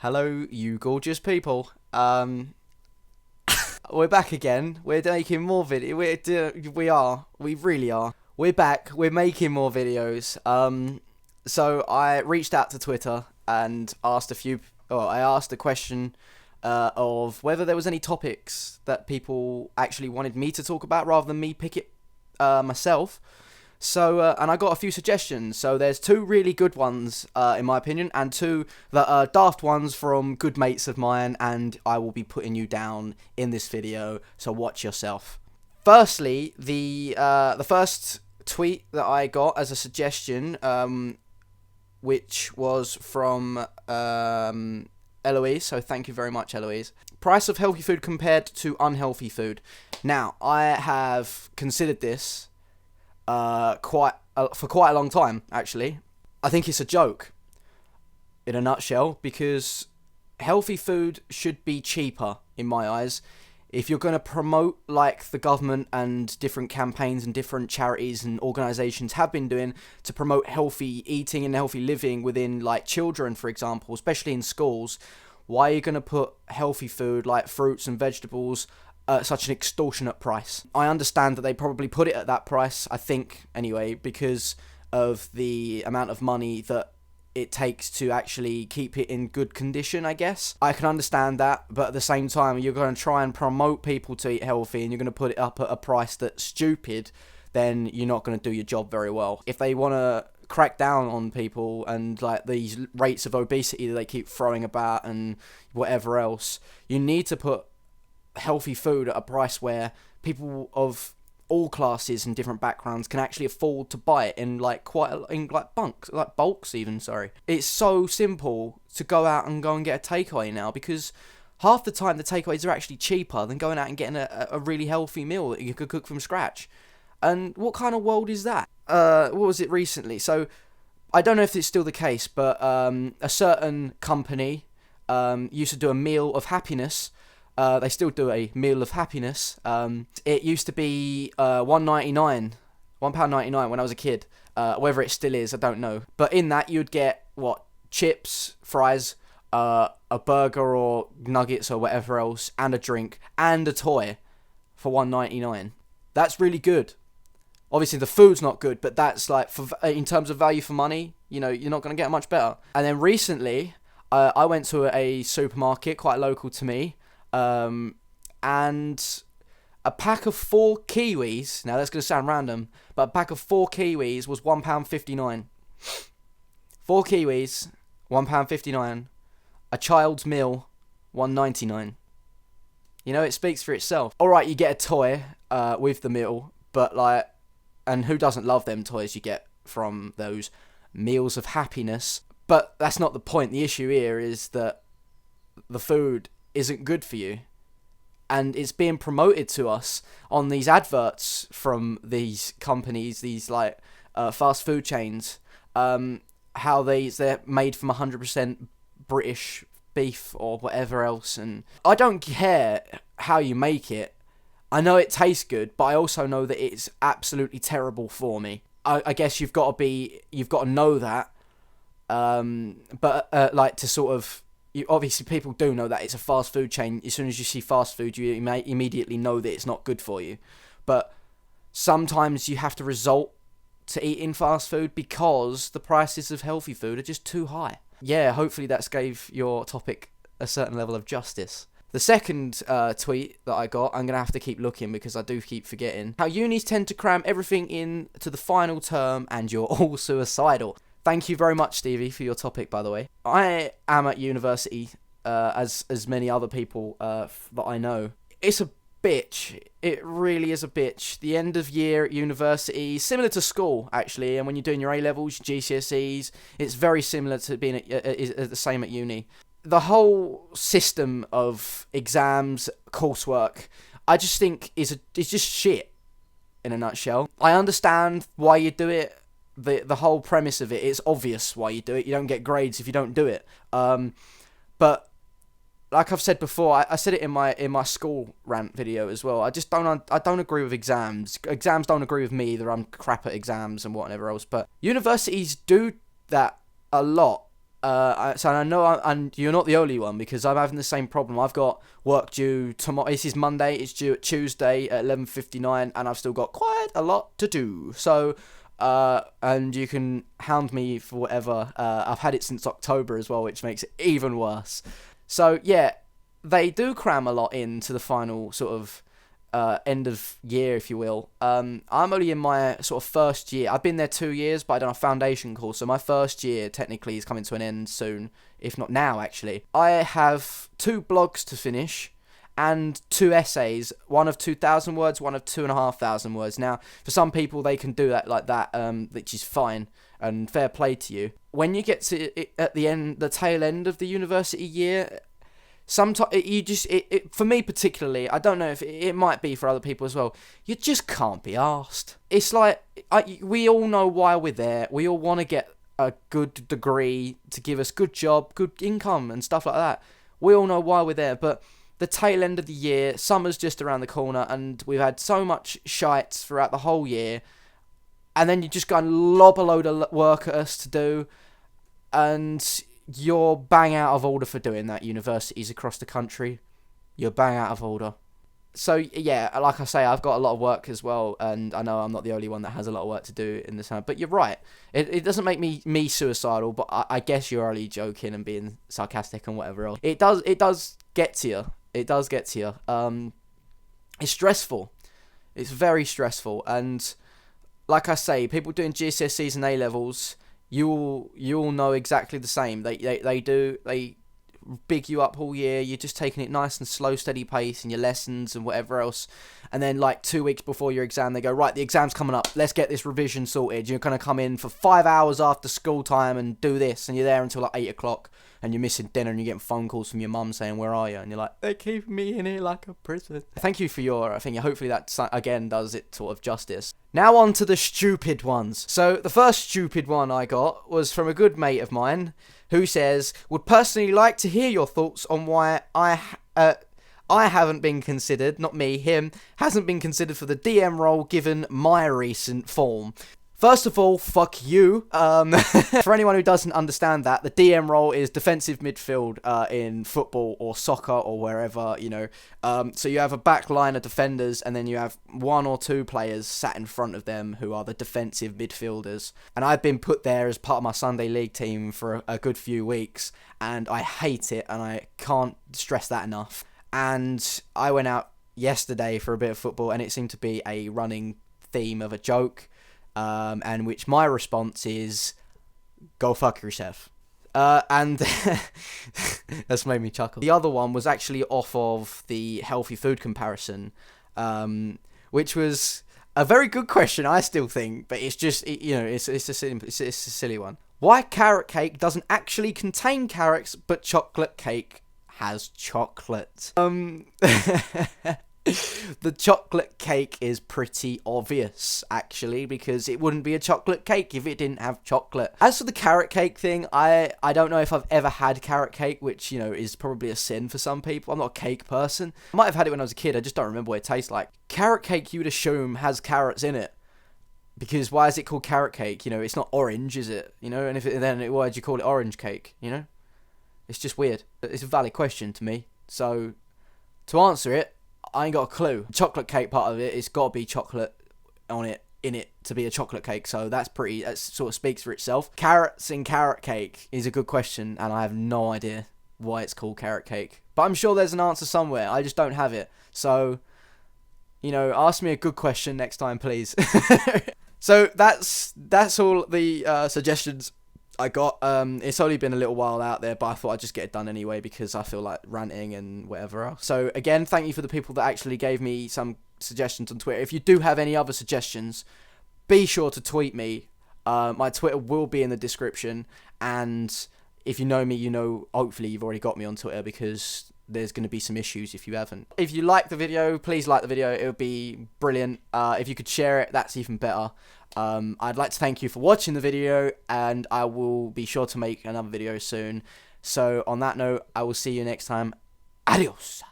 Hello, you gorgeous people. We're back again. We're making more video. We really are. We're back. We're making more videos. So I reached out to Twitter and asked I asked a question of whether there was any topics that people actually wanted me to talk about rather than me pick it myself. So, and I got a few suggestions. So there's two really good ones, in my opinion, and two that are daft ones from good mates of mine, and I will be putting you down in this video, so watch yourself. Firstly, the first tweet that I got as a suggestion, which was from Eloise, so thank you very much, Eloise. Price of healthy food compared to unhealthy food. Now, I have considered this for quite a long time, actually. I think it's a joke, in a nutshell, because healthy food should be cheaper, in my eyes. If you're going to promote, like the government and different campaigns and different charities and organisations have been doing to promote healthy eating and healthy living within, like, children, for example, especially in schools, why are you going to put healthy food, like fruits and vegetables, such an extortionate price? I understand that they probably put it at that price, I think, anyway, because of the amount of money that it takes to actually keep it in good condition, I guess. I can understand that, but at the same time, you're going to try and promote people to eat healthy and you're going to put it up at a price that's stupid, then you're not going to do your job very well. If they want to crack down on people and like these rates of obesity that they keep throwing about and whatever else, you need to put healthy food at a price where people of all classes and different backgrounds can actually afford to buy it in bulks even. Sorry, it's so simple to go out and get a takeaway now, because half the time the takeaways are actually cheaper than going out and getting a really healthy meal that you could cook from scratch. And what kind of world is that? What was it recently? So I don't know if it's still the case, but a certain company used to do a meal of happiness. They still do a meal of happiness. It used to be £1.99 when I was a kid. Whether it still is, I don't know. But in that, you'd get, chips, fries, a burger or nuggets or whatever else, and a drink, and a toy for £1.99. That's really good. Obviously, the food's not good, but that's like, in terms of value for money, you're not going to get much better. And then recently, I went to a supermarket quite local to me, and a pack of 4 kiwis, now that's going to sound random, but a pack of 4 kiwis was £1.59. 4 kiwis, £1.59. A child's meal, £1.99. It speaks for itself. Alright, you get a toy with the meal, but and who doesn't love them toys you get from those meals of happiness? But that's not the point. The issue here is that the food isn't good for you, and it's being promoted to us on these adverts from these companies, these fast food chains, how they're made from 100% British beef or whatever else. And I don't care how you make it. I know it tastes good, but I also know that it's absolutely terrible for me. I guess you've got to know that, to sort of, obviously people do know that it's a fast food chain. As soon as you see fast food, you may immediately know that it's not good for you. But sometimes you have to resort to eating fast food because the prices of healthy food are just too high. Yeah, hopefully that's gave your topic a certain level of justice. The second tweet that I got, I'm going to have to keep looking because I do keep forgetting. How unis tend to cram everything in to the final term and you're all suicidal. Thank you very much, Stevie, for your topic, by the way. I am at university, as many other people that I know. It's a bitch. It really is a bitch. The end of year at university, similar to school, actually, and when you're doing your A-levels, your GCSEs, it's very similar to being the same at uni. The whole system of exams, coursework, I just think is just shit, in a nutshell. I understand why you do it. The whole premise of it, it's obvious why you do it. You don't get grades if you don't do it. But like I've said before, I said it in my school rant video as well. I don't agree with exams. Exams don't agree with me either. I'm crap at exams and whatever else. But universities do that a lot. So I know, and you're not the only one, because I'm having the same problem. I've got work due tomorrow. This is Monday. It's due at Tuesday at 11:59, and I've still got quite a lot to do. So, and you can hound me for whatever. I've had it since October as well, which makes it even worse. So yeah, they do cram a lot into the final sort of end of year, if you will. I'm only in my sort of first year. I've been there 2 years, but I done a foundation course, so my first year technically is coming to an end soon, if not now, actually. I have 2 blogs to finish and 2 essays, one of 2,000 words, one of 2,500 words. Now, for some people, they can do that like that, which is fine, and fair play to you. When you get to it, at the end, the tail end of the university year, sometimes for me particularly, I don't know if it might be for other people as well, you just can't be arsed. It's like, we all know why we're there. We all want to get a good degree to give us good job, good income and stuff like that. We all know why we're there, but the tail end of the year, summer's just around the corner, and we've had so much shite throughout the whole year, and then you just go and lob a load of work at us to do, and you're bang out of order for doing that. Universities across the country, you're bang out of order. So yeah, like I say, I've got a lot of work as well, and I know I'm not the only one that has a lot of work to do in this time. But you're right, it doesn't make me suicidal, but I guess you're only joking and being sarcastic and whatever else. It does get to you. It does get to you. It's stressful. It's very stressful, and like I say, people doing GCSEs and A levels, you'll know exactly the same. They big you up all year. You're just taking it nice and slow, steady pace in your lessons and whatever else. And then like 2 weeks before your exam, they go, right, the exam's coming up. Let's get this revision sorted. You're going to come in for 5 hours after school time and do this. And you're there until like 8 o'clock and you're missing dinner and you're getting phone calls from your mum saying, where are you? And you're like, they're keeping me in here like a prison. Thank you for your thing. Hopefully that, again, does it sort of justice. Now on to the stupid ones. So the first stupid one I got was from a good mate of mine who says, would personally like to hear your thoughts on why I haven't been considered, not me, him, hasn't been considered for the DM role given my recent form. First of all, fuck you. For anyone who doesn't understand that, the DM role is defensive midfield in football or soccer or wherever, you know. So you have a back line of defenders and then you have 1 or 2 players sat in front of them who are the defensive midfielders. And I've been put there as part of my Sunday League team for a good few weeks and I hate it and I can't stress that enough. And I went out yesterday for a bit of football and it seemed to be a running theme of a joke. And which my response is, go fuck yourself. And that's made me chuckle. The other one was actually off of the healthy food comparison, which was a very good question, I still think, but it's just, it's a silly one. Why carrot cake doesn't actually contain carrots, but chocolate cake has chocolate? The chocolate cake is pretty obvious, actually, because it wouldn't be a chocolate cake if it didn't have chocolate. As for the carrot cake thing, I don't know if I've ever had carrot cake, which, is probably a sin for some people. I'm not a cake person. I might have had it when I was a kid, I just don't remember what it tastes like. Carrot cake, you would assume, has carrots in it. Because why is it called carrot cake? It's not orange, is it? And why would you call it orange cake? It's just weird. It's a valid question to me. So, to answer it, I ain't got a clue. The chocolate cake part of it, it's got to be chocolate in it to be a chocolate cake. So that sort of speaks for itself. Carrots in carrot cake is a good question, and I have no idea why it's called carrot cake. But I'm sure there's an answer somewhere. I just don't have it. So, ask me a good question next time, please. So that's all the suggestions I got. It's only been a little while out there, but I thought I'd just get it done anyway because I feel like ranting and whatever else. So again, thank you for the people that actually gave me some suggestions on Twitter. If you do have any other suggestions, be sure to tweet me. My Twitter will be in the description, and if you know me, hopefully you've already got me on Twitter because there's going to be some issues if you haven't. If you like the video, please like the video. It would be brilliant. If you could share it, that's even better. I'd like to thank you for watching the video, and I will be sure to make another video soon. So on that note, I will see you next time. Adios.